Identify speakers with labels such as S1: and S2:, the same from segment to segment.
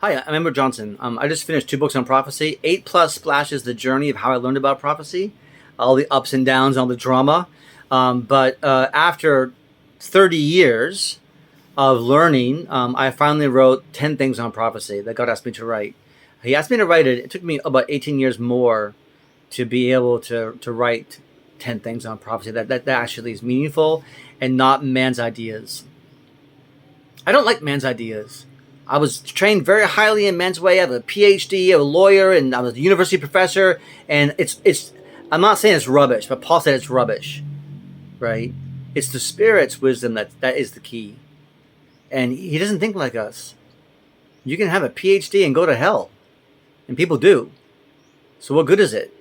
S1: Hi, I'm Ember Johnson. I just finished 2 books on prophecy. 8 Plus Splashes, the journey of how I learned about prophecy, all the ups and downs, all the drama. But after 30 years of learning, I finally wrote 10 things on prophecy that God asked me to write. He asked me to write it. It took me about 18 years more to be able to write 10 things on prophecy that actually is meaningful and not man's ideas. I don't like man's ideas. I was trained very highly in men's way. I have a PhD, a lawyer, and I was a university professor. And it's. I'm not saying it's rubbish, but Paul said it's rubbish, right? It's the Spirit's wisdom that is the key, and he doesn't think like us. You can have a PhD and go to hell, and people do. So what good is it?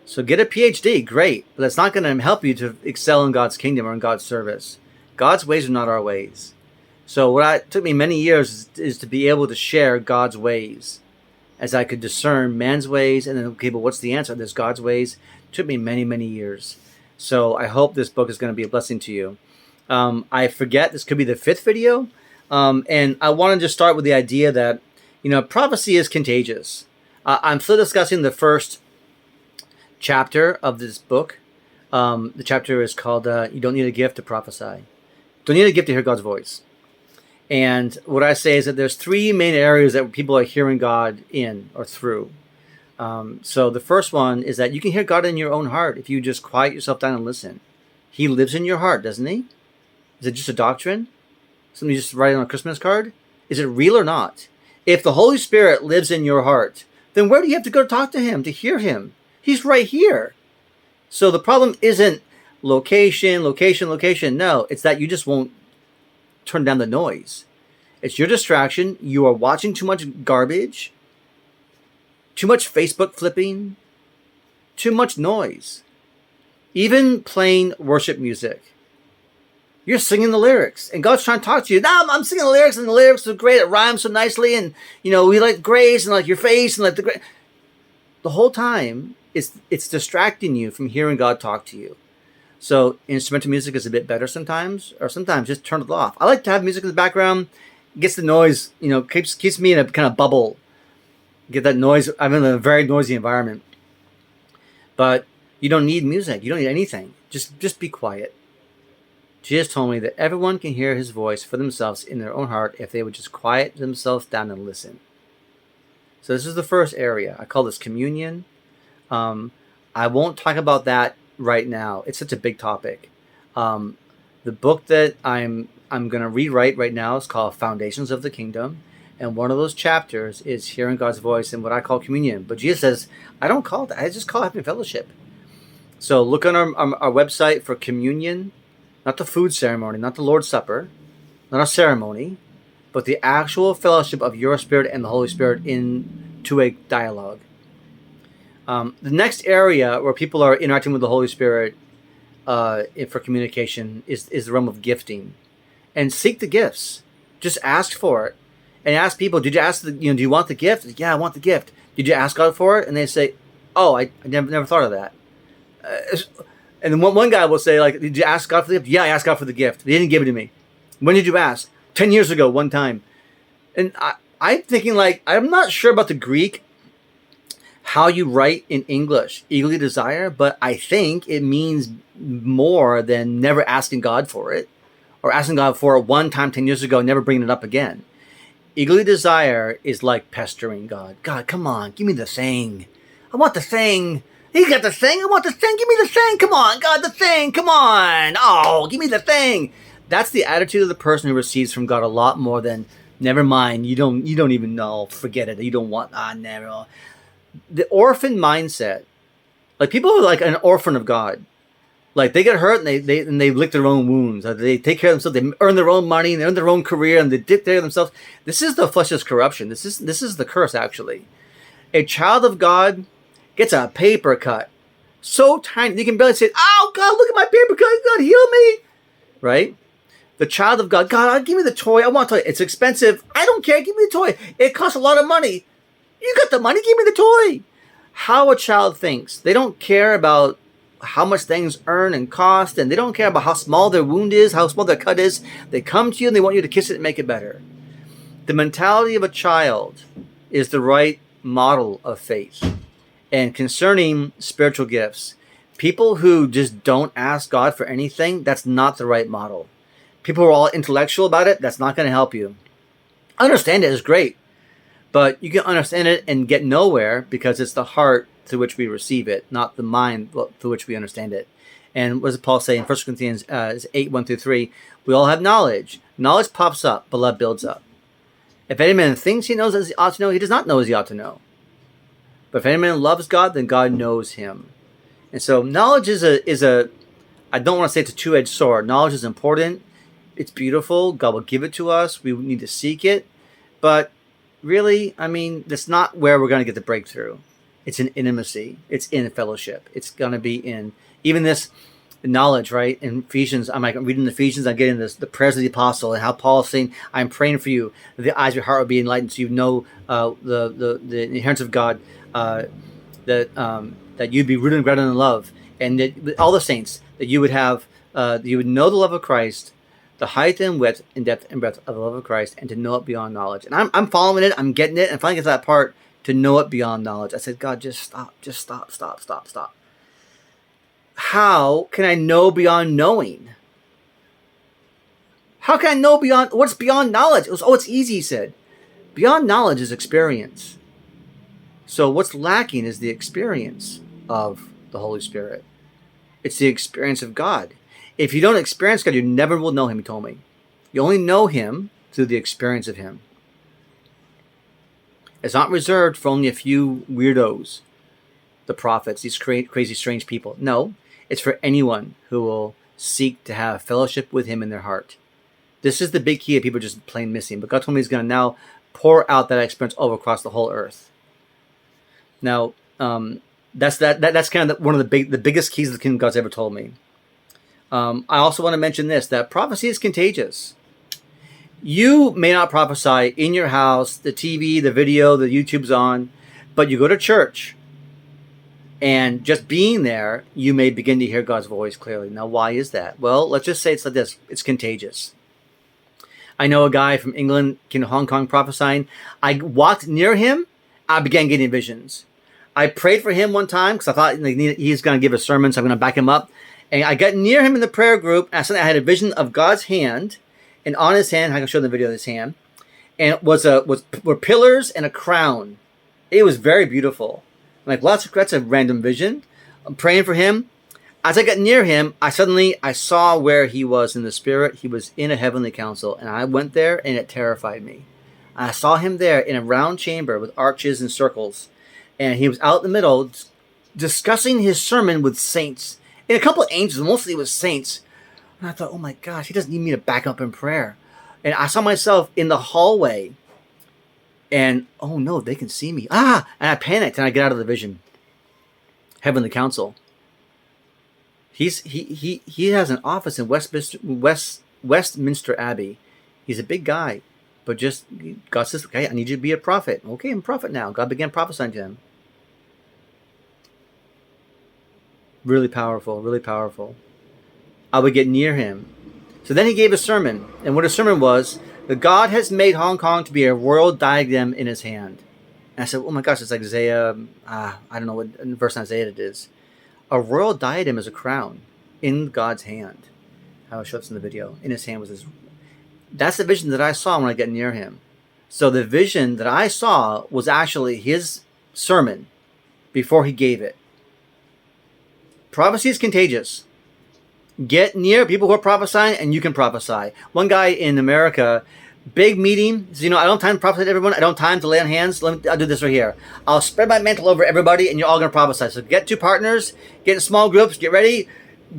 S1: So get a PhD, great, but that's not going to help you to excel in God's kingdom or in God's service. God's ways are not our ways. So it took me many years is to be able to share God's ways, as I could discern man's ways, and then, okay, but what's the answer? There's God's ways. It took me many, many years. So I hope this book is going to be a blessing to you. I forget, this could be the 5th video. And I want to just start with the idea that, prophecy is contagious. I'm still discussing the first chapter of this book. The chapter is called, You Don't Need a Gift to Prophesy. Don't need a gift to hear God's voice. And what I say is that there's 3 main areas that people are hearing God in or through. So the first one is that you can hear God in your own heart if you just quiet yourself down and listen. He lives in your heart, doesn't he? Is it just a doctrine? Something you just write on a Christmas card? Is it real or not? If the Holy Spirit lives in your heart, then where do you have to go to talk to him, to hear him? He's right here. So the problem isn't location. No, it's that you just won't turn down the noise. It's your distraction. You are watching too much garbage, too much Facebook flipping, too much noise. Even plain worship music. You're singing the lyrics, and God's trying to talk to you. Now I'm singing the lyrics, and the lyrics are great. It rhymes so nicely, and we like grace and like your face and like the whole time it's distracting you from hearing God talk to you. So instrumental music is a bit better sometimes, or sometimes just turn it off. I like to have music in the background, gets the noise, keeps me in a kind of bubble. Get that noise. I'm in a very noisy environment. But you don't need music. You don't need anything. Just be quiet. Jesus told me that everyone can hear his voice for themselves in their own heart if they would just quiet themselves down and listen. So this is the first area. I call this communion. I won't talk about that right now. It's such a big topic. The book that I'm going to rewrite right now is called Foundations of the Kingdom. And one of those chapters is hearing God's voice in what I call communion. But Jesus says, I don't call it that. I just call it having fellowship. So look on our website for communion, not the food ceremony, not the Lord's Supper, not a ceremony, but the actual fellowship of your spirit and the Holy Spirit into a dialogue. The next area where people are interacting with the Holy Spirit for communication is the realm of gifting. And seek the gifts. Just ask for it. And ask people, did you ask do you want the gift? Yeah, I want the gift. Did you ask God for it? And they say, oh, I never thought of that. And then one guy will say, like, did you ask God for the gift? Yeah, I asked God for the gift. He didn't give it to me. When did you ask? 10 years ago, one time. And I'm thinking, like, I'm not sure about the Greek, how you write in English, eagerly desire, but I think it means more than never asking God for it, or asking God for it one time 10 years ago, never bringing it up again. Eagerly desire is like pestering God. God, come on, give me the thing. I want the thing. He got the thing. I want the thing. Give me the thing. Come on, God, the thing. Come on. Oh, give me the thing. That's the attitude of the person who receives from God a lot more than, never mind, you don't even know, forget it. You don't want, never. The orphan mindset, like people are like an orphan of God. Like they get hurt and they lick their own wounds. They take care of themselves. They earn their own money. They earn their own career, and they take care of themselves. This is the flesh's corruption. This is the curse. Actually, a child of God gets a paper cut so tiny you can barely say, "Oh God, look at my paper cut. God, heal me." Right? The child of God, God, give me the toy. I want a toy. It's expensive. I don't care. Give me the toy. It costs a lot of money. You got the money. Give me the toy. How a child thinks. They don't care about how much things earn and cost, and they don't care about how small their wound is, how small their cut is. They come to you and they want you to kiss it and make it better. The mentality of a child is the right model of faith. And concerning spiritual gifts, people who just don't ask God for anything, that's not the right model. People who are all intellectual about it, that's not going to help you. Understand it is great, but you can understand it and get nowhere because it's the heart through which we receive it, not the mind through which we understand it. And what does Paul say in 1 Corinthians 8, 1-3? We all have knowledge. Knowledge pops up, but love builds up. If any man thinks he knows as he ought to know, he does not know as he ought to know. But if any man loves God, then God knows him. And so knowledge is a I don't want to say it's a two-edged sword. Knowledge is important. It's beautiful. God will give it to us. We need to seek it. But really, I mean, that's not where we're going to get the breakthrough. It's in intimacy. It's in fellowship. It's going to be in even this knowledge, right? In Ephesians, I'm reading Ephesians, I'm getting the prayers of the apostle and how Paul is saying, I'm praying for you, that the eyes of your heart will be enlightened so you know the inheritance of God, that you'd be rooted and grounded in love, and that all the saints, that you would have, you would know the love of Christ, the height and width and depth and breadth of the love of Christ, and to know it beyond knowledge. And I'm following it, I'm getting it, and finally get to that part, to know it beyond knowledge. I said, God, just stop. How can I know beyond knowing? How can I know beyond, what's beyond knowledge? It's easy, he said. Beyond knowledge is experience. So what's lacking is the experience of the Holy Spirit. It's the experience of God. If you don't experience God, you never will know him, he told me. You only know him through the experience of him. It's not reserved for only a few weirdos, the prophets, these crazy, strange people. No, it's for anyone who will seek to have fellowship with him in their heart. This is the big key that people are just plain missing. But God told me he's going to now pour out that experience over across the whole earth. Now, that's kind of one of the biggest keys the kingdom God's ever told me. I also want to mention this, that prophecy is contagious. You may not prophesy in your house, the TV, the video, the YouTube's on, but you go to church, and just being there, you may begin to hear God's voice clearly. Now, why is that? Well, let's just say it's like this. It's contagious. I know a guy from England, came to Hong Kong prophesying. I walked near him. I began getting visions. I prayed for him one time because I thought he's going to give a sermon, so I'm going to back him up. And I got near him in the prayer group, and I had a vision of God's hand, and on his hand, I can show the video of his hand, and it were pillars and a crown. It was very beautiful. Like, that's a random vision. I'm praying for him. As I got near him, I saw where he was in the spirit. He was in a heavenly council, and I went there, and it terrified me. I saw him there in a round chamber with arches and circles, and he was out in the middle discussing his sermon with saints. And a couple of angels, mostly it was saints. And I thought, oh my gosh, he doesn't need me to back up in prayer. And I saw myself in the hallway, and oh no, they can see me. And I panicked, and I get out of the vision. Heavenly council. He has an office in Westminster Abbey. He's a big guy, but just God says, okay, I need you to be a prophet. Okay, I'm a prophet now. God began prophesying to him. Really powerful, really powerful. I would get near him. So then he gave a sermon. And what his sermon was, that God has made Hong Kong to be a royal diadem in his hand. And I said, oh my gosh, it's like Isaiah, I don't know what verse in Isaiah it is. A royal diadem is a crown in God's hand. I will show this in the video. In his hand was his. That's the vision that I saw when I got near him. So the vision that I saw was actually his sermon before he gave it. Prophecy is contagious. Get near people who are prophesying, and you can prophesy. One guy in America, big meeting, says, I don't have time to prophesy to everyone. I don't have time to lay on hands. I'll do this right here. I'll spread my mantle over everybody, and you're all going to prophesy. So get two partners, get in small groups, get ready,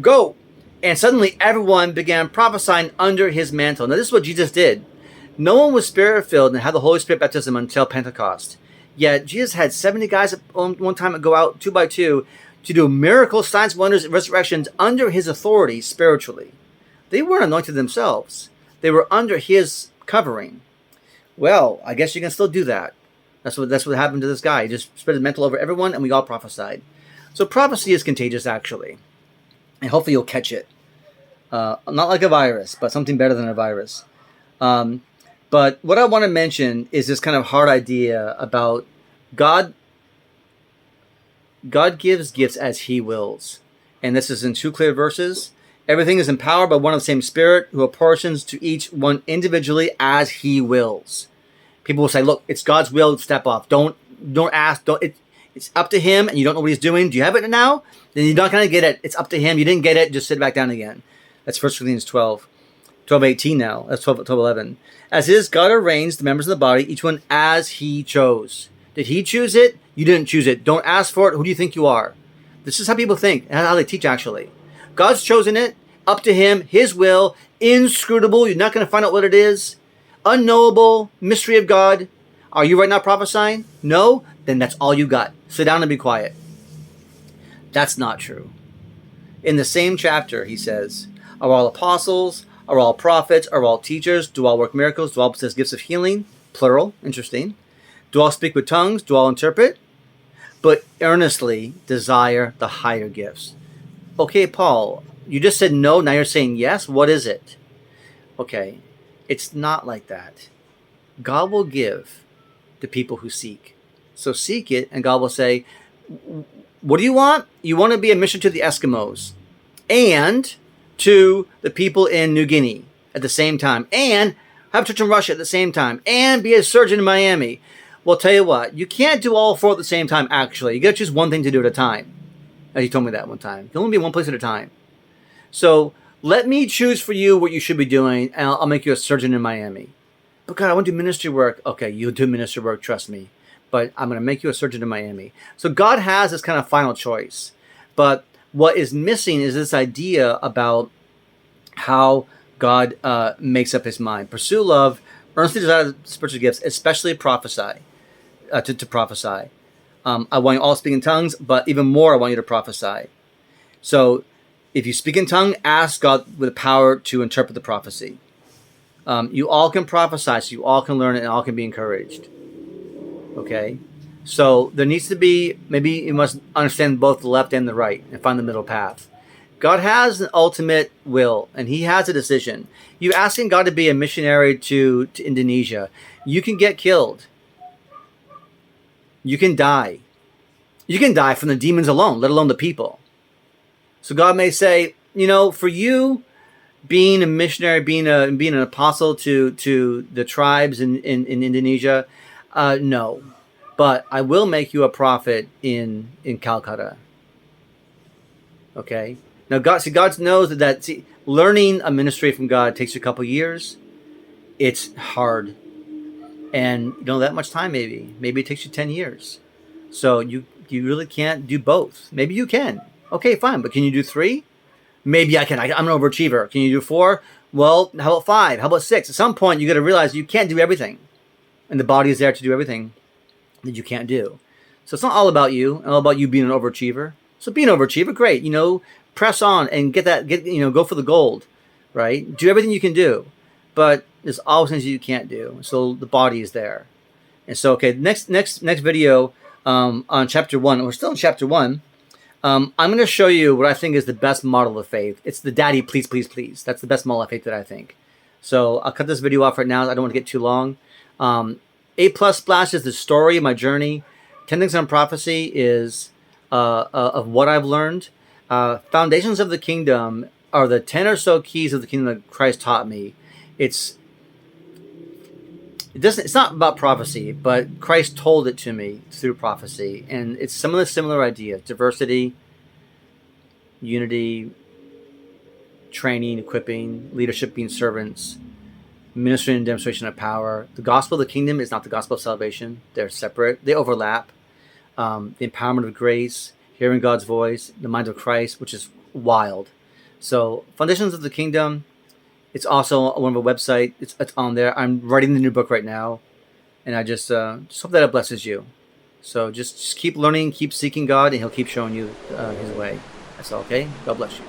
S1: go. And suddenly everyone began prophesying under his mantle. Now this is what Jesus did. No one was spirit-filled and had the Holy Spirit baptism until Pentecost. Yet Jesus had 70 guys at one time go out 2 by 2 to do miracles, signs, wonders, and resurrections under his authority spiritually. They weren't anointed themselves. They were under his covering. Well, I guess you can still do that. That's what happened to this guy. He just spread his mantle over everyone, and we all prophesied. So prophecy is contagious, actually. And hopefully you'll catch it. Not like a virus, but something better than a virus. But what I want to mention is this kind of hard idea about God. God gives gifts as he wills. And this is in 2 clear verses. Everything is empowered by one and the same Spirit, who apportions to each one individually as he wills. People will say, look, it's God's will, step off. Don't ask. It's up to him, and you don't know what he's doing. Do you have it now? Then you're not going to get it. It's up to him. You didn't get it. Just sit back down again. That's 1 Corinthians 12:18 now. That's 12:11. As is, God arranged the members of the body, each one as he chose. Did he choose it? You didn't choose it. Don't ask for it. Who do you think you are? This is how people think. That's how they teach, actually. God's chosen it. Up to him. His will. Inscrutable. You're not going to find out what it is. Unknowable. Mystery of God. Are you right now prophesying? No? Then that's all you got. Sit down and be quiet. That's not true. In the same chapter, he says, are all apostles? Are all prophets? Are all teachers? Do all work miracles? Do all possess gifts of healing? Plural. Interesting. Do all speak with tongues? Do all interpret? But earnestly desire the higher gifts. Okay, Paul, you just said no, now you're saying yes. What is it? Okay, it's not like that. God will give to people who seek. So seek it, and God will say, what do you want? You want to be a mission to the Eskimos and to the people in New Guinea at the same time, and have a church in Russia at the same time, and be a surgeon in Miami. Well, tell you what, you can't do all four at the same time, actually. You got to choose one thing to do at a time. As you told me that one time. You can only be one place at a time. So let me choose for you what you should be doing, and I'll make you a surgeon in Miami. But God, I want to do ministry work. Okay, you'll do ministry work, trust me. But I'm going to make you a surgeon in Miami. So God has this kind of final choice. But what is missing is this idea about how God makes up his mind. Pursue love, earnestly desire spiritual gifts, especially prophesy. To prophesy. I want you all to speak in tongues, but even more, I want you to prophesy. So if you speak in tongue, ask God with the power to interpret the prophecy. You all can prophesy, so you all can learn it and all can be encouraged. Okay? So there needs to be, maybe you must understand both the left and the right and find the middle path. God has an ultimate will, and he has a decision. You asking God to be a missionary to Indonesia, you can get killed. You can die. You can die from the demons alone, let alone the people. So God may say, you know, for you, being a missionary, being an apostle to the tribes in Indonesia, no. But I will make you a prophet in Calcutta. Okay? Now, God knows that learning a ministry from God takes you a couple years. It's hard. And you don't have that much time, maybe. Maybe it takes you 10 years. So you really can't do both. Maybe you can. Okay, fine. But can you do 3? Maybe I can. I'm an overachiever. Can you do 4? Well, how about 5? How about 6? At some point, you got to realize you can't do everything. And the body is there to do everything that you can't do. So it's not all about you. It's all about you being an overachiever. So be an overachiever, great. You know, press on and go for the gold, right? Do everything you can do. But there's always things you can't do. So the body is there. And so, okay, next video on chapter 1. We're still in chapter 1. I'm going to show you what I think is the best model of faith. It's the daddy, please, please, please. That's the best model of faith that I think. So I'll cut this video off right now. I don't want to get too long. 8+ Splash is the story of my journey. 10 Things on Prophecy is of what I've learned. Foundations of the Kingdom are the 10 or so keys of the kingdom that Christ taught me. It's not about prophecy, but Christ told it to me through prophecy. And it's some of the similar ideas: diversity, unity, training, equipping, leadership, being servants, ministry and demonstration of power. The gospel of the kingdom is not the gospel of salvation. They're separate. They overlap. The empowerment of grace, hearing God's voice, the mind of Christ, which is wild. So Foundations of the Kingdom, it's also on our website. It's on there. I'm writing the new book right now, and I just hope that it blesses you. So just keep learning, keep seeking God, and he'll keep showing you his way. That's all, okay? God bless you.